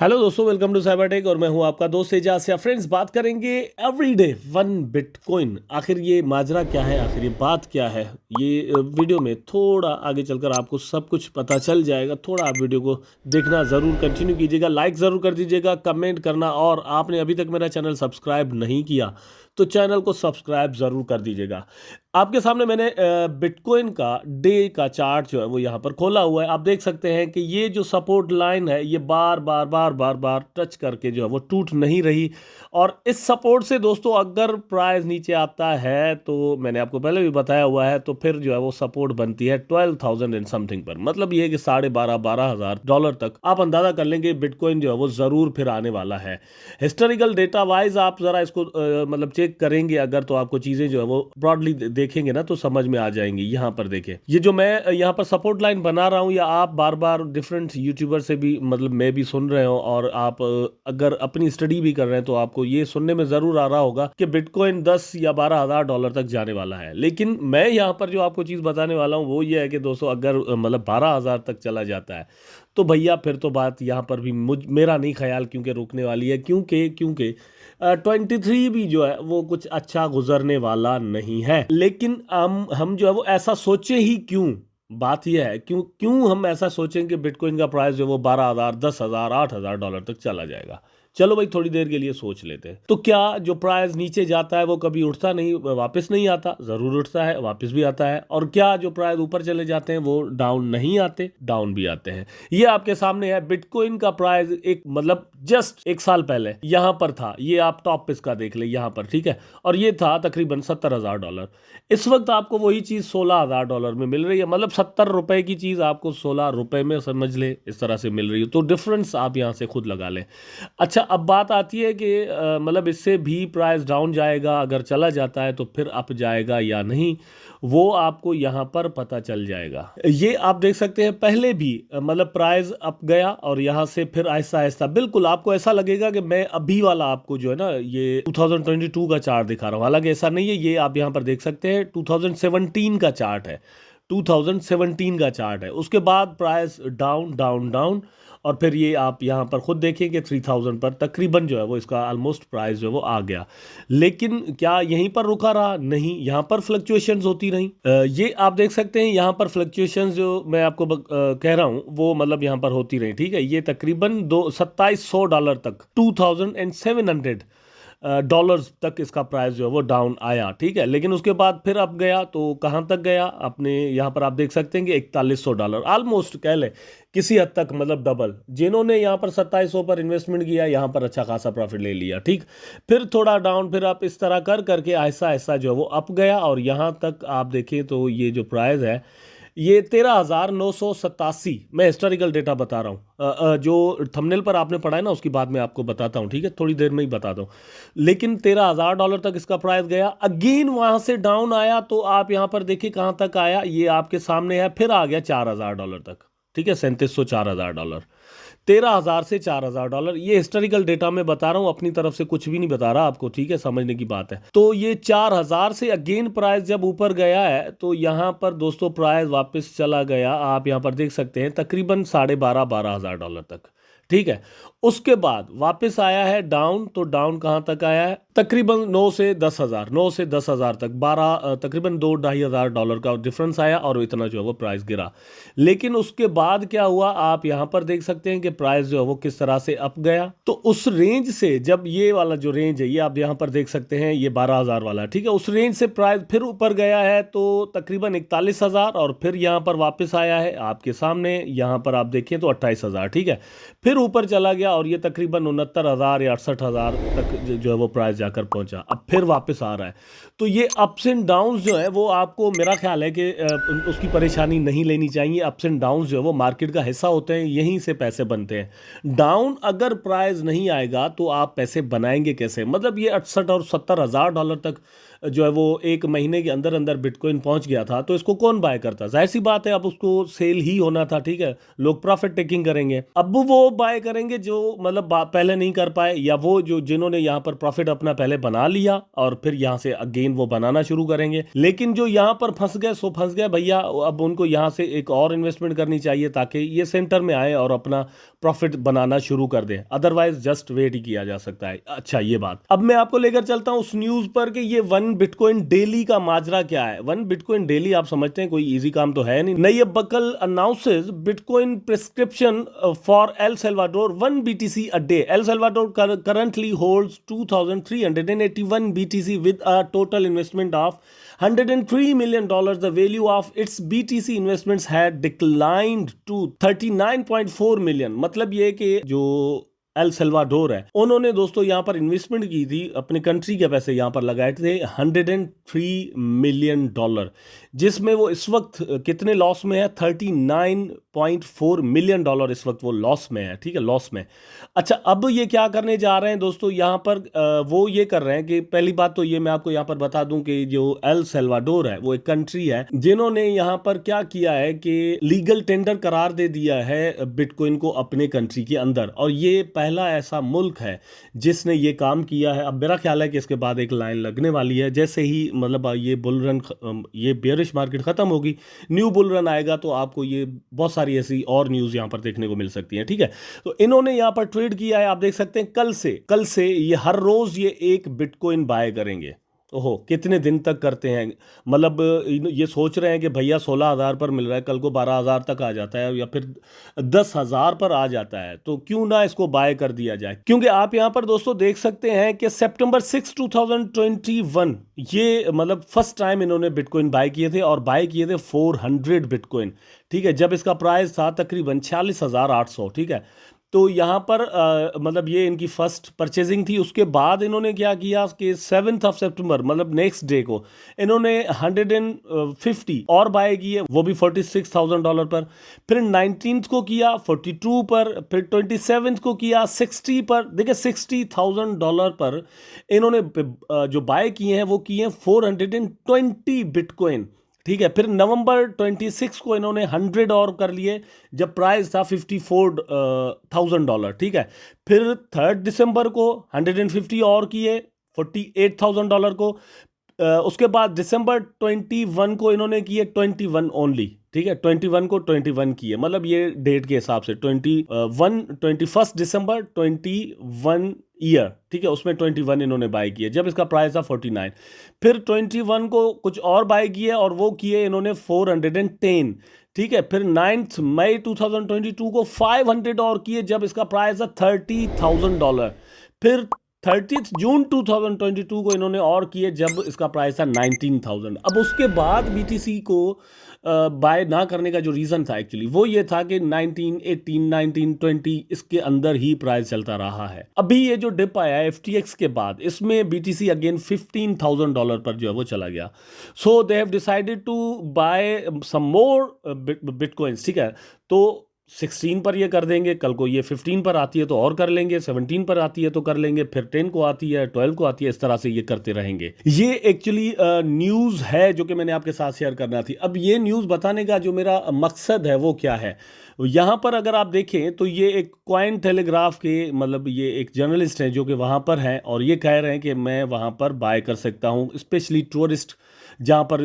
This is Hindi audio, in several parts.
हेलो दोस्तों, वेलकम टू साइबरटेक और मैं हूं आपका दोस्त एजाज। या फ्रेंड्स, बात करेंगे एवरीडे वन बिटकॉइन। आखिर ये माजरा क्या है, आखिर ये बात क्या है, ये वीडियो में थोड़ा आगे चलकर आपको सब कुछ पता चल जाएगा। थोड़ा आप वीडियो को देखना ज़रूर कंटिन्यू कीजिएगा, लाइक ज़रूर कर दीजिएगा, कमेंट करना, और आपने अभी तक मेरा चैनल सब्सक्राइब नहीं किया तो चैनल को सब्सक्राइब ज़रूर कर दीजिएगा। आपके सामने मैंने बिटकॉइन का डे का चार्ट जो है वो यहाँ पर खोला हुआ है। आप देख सकते हैं कि ये जो सपोर्ट लाइन है ये बार बार बार बार बार टच करके जो है वो टूट नहीं रही। और इस सपोर्ट से दोस्तों अगर प्राइस नीचे आता है तो मैंने आपको पहले भी बताया हुआ है, तो फिर जो है वो सपोर्ट बनती है 12,000 एंड समथिंग पर। मतलब ये कि $12,500 तक आप अंदाजा कर लेंगे बिटकॉइन जो है वो ज़रूर फिर आने वाला है। हिस्टोरिकल डेटा वाइज आप ज़रा इसको मतलब चेक करेंगे अगर, तो आपको चीज़ें जो है वो ब्रॉडली देखेंगे ना तो समझ में आ जाएंगी। यहाँ पर देखें, ये जो मैं यहाँ पर सपोर्ट लाइन बना रहा हूँ, या आप बार बार डिफरेंट यूट्यूबर से भी मतलब मैं भी सुन रहे हो, और आप अगर अपनी स्टडी भी कर रहे हैं तो आपको ये सुनने में ज़रूर आ रहा होगा कि बिटकॉइन 10 या $12,000 तक जाने वाला है। लेकिन मैं यहाँ पर जो आपको चीज़ बताने वाला हूँ वो ये है कि दोस्तों अगर मतलब 12,000 तक चला जाता है तो भैया फिर तो बात यहाँ पर भी मेरा नहीं ख्याल क्योंकि रुकने वाली है। क्योंकि 23 भी जो है वो कुछ अच्छा गुजरने वाला नहीं है। लेकिन हम जो है वो ऐसा सोचे ही क्यों? बात यह है क्यों क्यों हम ऐसा सोचें कि बिटकॉइन का प्राइस जो वो 12,000, 10,000, $8,000 तक चला जाएगा। चलो भाई, थोड़ी देर के लिए सोच लेते हैं। तो क्या जो प्राइस नीचे जाता है वो कभी उठता नहीं, वापस नहीं आता? जरूर उठता है, वापस भी आता है। और क्या जो प्राइस ऊपर चले जाते हैं वो डाउन नहीं आते? डाउन भी आते हैं। ये आपके सामने है बिटकॉइन का प्राइस, एक मतलब जस्ट एक साल पहले यहां पर था। ये आप टॉप पे इसका देख ले यहां पर, ठीक है। और ये था तकरीबन $70,000। इस वक्त आपको वही चीज $16,000 में मिल रही है। मतलब ₹70 की चीज आपको ₹16 में, समझ ले, इस तरह से मिल रही है। तो डिफरेंस आप यहां से खुद लगा लें। अच्छा, अब बात आती है कि मतलब इससे भी प्राइस डाउन जाएगा, अगर चला जाता है तो फिर अप जाएगा या नहीं, वो आपको यहाँ पर पता चल जाएगा। ये आप देख सकते हैं पहले भी मतलब प्राइस अप गया और यहाँ से फिर आहिस्ता आहिस्ता, बिल्कुल आपको ऐसा लगेगा कि मैं अभी वाला आपको जो है ना ये 2022 का चार्ट दिखा रहा हूँ। हालांकि ऐसा नहीं है, ये आप यहाँ पर देख सकते हैं 2017 का चार्ट है। 2017 का चार्ट है। उसके बाद प्राइस डाउन डाउन डाउन, और फिर ये आप यहाँ पर खुद देखेंगे 3000 पर तकरीबन जो है वो इसका ऑलमोस्ट प्राइस जो है वो आ गया। लेकिन क्या यहीं पर रुका रहा? नहीं, यहाँ पर फ्लक्चुएशंस होती रही। ये आप देख सकते हैं यहाँ पर फ्लक्चुएशंस जो मैं आपको कह रहा हूँ वो मतलब यहाँ पर होती रही, ठीक है। ये तकरीबन $2,700 तक, $2,700 तक इसका प्राइस जो है वो डाउन आया, ठीक है। लेकिन उसके बाद फिर अप गया, तो कहाँ तक गया? अपने यहाँ पर आप देख सकते हैं कि $4,100, ऑलमोस्ट कह ले किसी हद तक मतलब डबल। जिन्होंने यहाँ पर 2700 पर इन्वेस्टमेंट किया यहाँ पर अच्छा खासा प्रॉफिट ले लिया, ठीक। फिर थोड़ा डाउन, फिर आप इस तरह कर करके आहिस्ता आहिस्ता जो है वो अप गया, और यहाँ तक आप देखें तो ये जो प्राइस है ये 13,987। मैं हिस्टोरिकल डेटा बता रहा हूँ। जो थंबनेल पर आपने पढ़ा है ना उसकी बात मैं आपको बताता हूँ, ठीक है, थोड़ी देर में ही बताता हूँ। लेकिन $13,000 तक इसका प्राइस गया, अगेन वहां से डाउन आया, तो आप यहाँ पर देखिए कहाँ तक आया, ये आपके सामने है, फिर आ गया $4,000 तक, ठीक है। 3700, $4,000, 13,000 से $4,000। ये हिस्टोरिकल डेटा में बता रहा हूं, अपनी तरफ से कुछ भी नहीं बता रहा आपको, ठीक है, समझने की बात है। तो ये 4,000 से अगेन प्राइस जब ऊपर गया है तो यहां पर दोस्तों प्राइस वापस चला गया, आप यहां पर देख सकते हैं तकरीबन $12,500 तक, ठीक है। उसके बाद वापस आया है डाउन, तो डाउन कहां तक आया है? तकरीबन 9 से 10,000, 9 से 10,000 तक, तकरीबन $2,500 का डिफरेंस आया, और इतना जो है वो प्राइस गिरा। लेकिन उसके बाद क्या हुआ, आप यहां पर देख सकते हैं कि प्राइस जो है वो किस तरह से अप गया। तो उस रेंज से, जब ये वाला जो रेंज है ये आप यहां पर देख सकते हैं, ये 12,000 वाला, ठीक है, उस रेंज से प्राइस फिर ऊपर गया है तो तकरीबन 41,000, और फिर यहां पर वापस आया है आपके सामने, यहां पर आप देखें तो 28,000, ठीक है। फिर ऊपर चला गया और ये तकरीबन 69,000 या 68,000 तक जो है वो प्राइस जाकर पहुंचा, अब फिर वापस आ रहा है। तो ये अप्स एंड डाउन्स जो है वो आपको, मेरा ख्याल है कि उसकी परेशानी नहीं लेनी चाहिए। अप्स एंड डाउन्स जो है वो मार्केट का हिस्सा होते हैं, यहीं से पैसे बनते हैं। डाउन अगर प्राइस नहीं आएगा तो आप पैसे बनाएंगे कैसे? मतलब ये 68 और $70,000 तक जो है वो एक महीने के अंदर अंदर बिटकॉइन पहुंच गया था, तो इसको कौन बाय करता? जाहिर सी बात है अब उसको सेल ही होना था, ठीक है, लोग प्रॉफिट टेकिंग करेंगे। अब वो बाय करेंगे जो मतलब पहले नहीं कर पाए, या वो जो जिन्होंने यहाँ पर प्रॉफिट अपना पहले बना लिया और फिर यहाँ से अगेन वो बनाना शुरू करेंगे। लेकिन जो यहाँ पर फंस गए सो फंस गए भैया, अब उनको यहाँ से एक और इन्वेस्टमेंट करनी चाहिए ताकि ये सेंटर में आए और अपना प्रॉफिट बनाना शुरू कर दे, अदरवाइज जस्ट वेट ही किया जा सकता है। अच्छा ये बात, अब मैं आपको लेकर चलता हूँ उस न्यूज पर कि ये 1 बिटकॉइन डेली का माजरा क्या है। 1 बिटकॉइन डेली आप समझते हैं कोई इजी काम तो है नहीं। Nayib Bukele announces bitcoin prescription for El Salvador 1 BTC a day. El Salvador currently holds 2,381 BTC with a total investment of $103 million. The value of its BTC investments had declined to 39.4 million. मतलब ये कि जो एल सल्वाडोर है उन्होंने दोस्तों यहाँ पर इन्वेस्टमेंट की थी, अपने कंट्री के पैसे यहाँ पर लगाए थे $103 मिलियन, जिसमें वो इस वक्त कितने लॉस में है, $39.4 मिलियन इस वक्त वो लॉस में है। ठीक है, लॉस में। अच्छा, अब ये क्या करने जा रहे हैं दोस्तों, यहाँ पर वो ये कर रहे हैं कि पहली बात तो ये मैं आपको यहाँ पर बता दूं कि जो एल सल्वाडोर है वो एक कंट्री है जिन्होंने यहाँ पर क्या किया है कि लीगल टेंडर करार दे दिया है बिटकॉइन को अपने कंट्री के अंदर, और ये पहला ऐसा मुल्क है जिसने ये काम किया है। अब मेरा ख्याल है कि इसके बाद एक लाइन लगने वाली है, जैसे ही मतलब ये बुल रन, ये बेयरिश मार्केट खत्म होगी, न्यू बुल रन आएगा तो आपको ये बहुत सारी ऐसी और न्यूज़ यहाँ पर देखने को मिल सकती है। ठीक है, तो इन्होंने यहाँ पर ट्रेड किया है, आप देख सकते हैं कल से ये हर रोज ये 1 बिटकॉइन बाय करेंगे। ओहो, कितने दिन तक करते हैं, मतलब ये सोच रहे हैं कि भैया 16,000 पर मिल रहा है, कल को 12,000 तक आ जाता है या फिर 10,000 पर आ जाता है, तो क्यों ना इसको बाय कर दिया जाए। क्योंकि आप यहां पर दोस्तों देख सकते हैं कि सितंबर 6, 2021 ये मतलब फर्स्ट टाइम इन्होंने बिटकॉइन बाय किए थे, और बाय किए थे 400 बिटकॉइन। ठीक है, जब इसका प्राइस था तकरीबन 46,800। ठीक है, तो यहाँ पर मतलब ये इनकी फर्स्ट परचेजिंग थी। उसके बाद इन्होंने क्या किया कि 7 सितंबर मतलब नेक्स्ट डे को इन्होंने 150 और बाय किए, वो भी $46,000 पर। फिर 19 को किया 42 पर, फिर 27 को किया 60 पर। देखिए $60,000 पर इन्होंने जो बाय किए हैं वो किए हैं 420 बिटकॉइन। ठीक है, फिर नवंबर 26 को इन्होंने 100 और कर लिए जब प्राइस था $54,000। ठीक है, फिर 3 दिसंबर को 150 और किए $48,000 को। उसके बाद दिसंबर 21 को इन्होंने किए 21 ओनली। ठीक है, 21 को 21 किए, मतलब ये डेट के हिसाब से 21 दिसंबर 21 ईयर। ठीक है, उसमें 21 इन्होंने बाय किए जब इसका प्राइस था 49। फिर 21 को कुछ और बाय किए और वो किए इन्होंने 410। ठीक है, फिर 9 मई 2022 को 500 और किए जब इसका प्राइस था $30,000। फिर 30 जून 2022 को इन्होंने और किए जब इसका प्राइस था 19,000। अब उसके बाद BTC को बाय ना करने का जो रीज़न था एक्चुअली वो ये था कि 19, 18, 19, 20 इसके अंदर ही प्राइस चलता रहा है। अभी ये जो डिप आया है FTX के बाद, इसमें BTC अगेन $15,000 पर जो है वो चला गया। So they have decided to buy some more bitcoins. ठीक है, तो 16 पर ये कर देंगे, कल को ये 15 पर आती है तो और कर लेंगे, 17 पर आती है तो कर लेंगे, फिर 10 को आती है, 12 को आती है, इस तरह से ये करते रहेंगे। ये एक्चुअली न्यूज़ है जो कि मैंने आपके साथ शेयर करना थी। अब ये न्यूज़ बताने का जो मेरा मकसद है वो क्या है, यहाँ पर अगर आप देखें तो ये एक कॉइन टेलीग्राफ के मतलब ये एक जर्नलिस्ट है जो कि वहाँ पर है और ये कह रहे हैं कि मैं वहाँ पर बाय कर सकता हूँ, स्पेशली टूरिस्ट जहाँ पर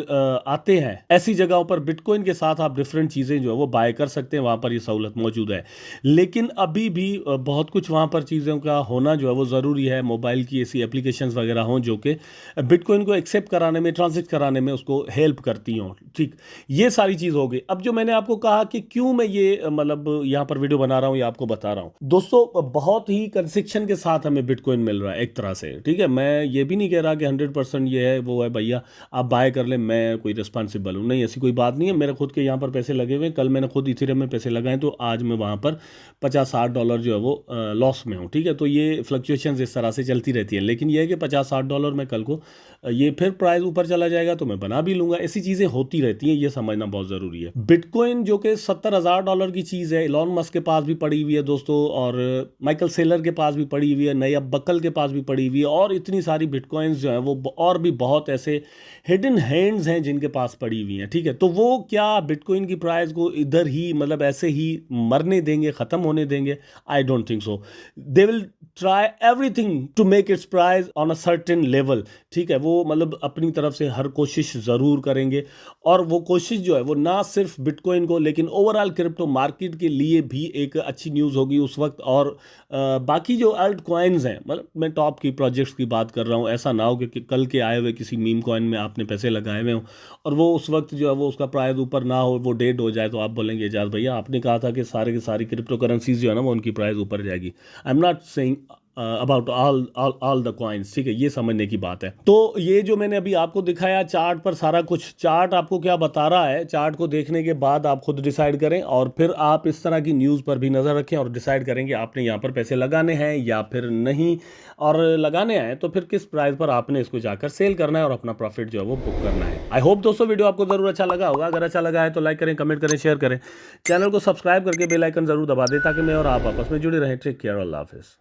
आते हैं ऐसी जगहों पर बिटकॉइन के साथ आप डिफरेंट चीज़ें जो है वो बाय कर सकते हैं, वहाँ पर ये सहूलत मौजूद है। लेकिन अभी भी बहुत कुछ वहाँ पर चीज़ों का होना जो है वो ज़रूरी है। मोबाइल की ऐसी एप्लीकेशंस वगैरह हों जो कि बिटकॉइन को एक्सेप्ट कराने में, ट्रांजेक्ट कराने में उसको हेल्प करती हों। ठीक, ये सारी चीज़ हो गई। अब जो मैंने आपको कहा कि क्यों मैं ये मतलब यहाँ पर वीडियो बना रहा हूँ या आपको बता रहा हूँ दोस्तों, बहुत ही कंसेक्शन के साथ हमें बिटकॉइन मिल रहा है एक तरह से। ठीक है, मैं ये भी नहीं कह रहा कि 100% ये है वो है, भैया आप बाय कर ले, मैं कोई रिस्पॉन्सिबल हूँ, नहीं, ऐसी कोई बात नहीं है। मेरे खुद के यहाँ पर पैसे लगे हुए हैं, कल मैंने खुद इथेरियम में पैसे लगाए तो आज मैं वहाँ पर $50-60 जो है वो लॉस में हूँ। ठीक है, तो ये फ्लक्चुएशंस इस तरह से चलती रहती हैं, लेकिन ये है कि $50-60 में कल को ये फिर प्राइस ऊपर चला जाएगा तो मैं बना भी लूंगा। ऐसी चीज़ें होती रहती हैं, ये समझना बहुत ज़रूरी है। बिटकॉइन जो कि $70,000 की चीज़ है, इलॉन मस्क के पास भी पड़ी हुई है दोस्तों, और माइकल सेलर के पास भी पड़ी हुई है, नयब बकल के पास भी पड़ी हुई है, और इतनी सारी बिटकॉइंस जो हैं वो और भी बहुत ऐसे हिडन हैंड्स हैं जिनके पास पड़ी हुई हैं। ठीक है, तो वो क्या बिटकॉइन की प्राइस को इधर ही मतलब ऐसे ही मरने देंगे, ख़त्म होने देंगे? I don't think so. They will try everything to make its price on a certain level. ठीक है, वो मतलब अपनी तरफ से हर कोशिश ज़रूर करेंगे, और वो कोशिश जो है वो ना सिर्फ बिटकॉइन को लेकिन ओवरऑल क्रिप्टो मार्केट के लिए भी एक अच्छी न्यूज़ होगी उस वक्त। और बाकी जो अल्ट कॉइन्स हैं, मतलब मैं टॉप की प्रोजेक्ट्स की बात कर रहा हूँ, ऐसा ना हो कि कल के आए हुए किसी मीम कॉइन में आपने पैसे लगाए हुए हो और वो उस वक्त जो है वो उसका प्राइस ऊपर ना हो, वो डेड हो जाए, तो आप बोलेंगे एजाज भैया आपने कहा था कि सारे की सारी क्रिप्टो करेंसीज जो है ना वो उनकी प्राइस ऊपर जाएगी। I am not saying about all the coins, ठीक है, ये समझने की बात है। तो ये जो मैंने अभी आपको दिखाया चार्ट पर सारा कुछ, चार्ट आपको क्या बता रहा है, चार्ट को देखने के बाद आप खुद डिसाइड करें, और फिर आप इस तरह की न्यूज़ पर भी नज़र रखें और डिसाइड करें कि आपने यहाँ पर पैसे लगाने हैं या फिर नहीं। और लगाने हैं तो फिर किस प्राइस पर आपने इसको जाकर सेल करना है और अपना प्रॉफिट जो है वो बुक करना है। आई होप दोस्तों वीडियो आपको ज़रूर अच्छा लगा होगा। अगर अच्छा लगा है तो लाइक करें, कमेंट करें, शेयर करें, चैनल को सब्सक्राइब करके बेल आइकन ज़रूर दबा दें ताकि मैं और आप आपस में जुड़े रहें। टेक केयर, अल्लाह हाफिज़।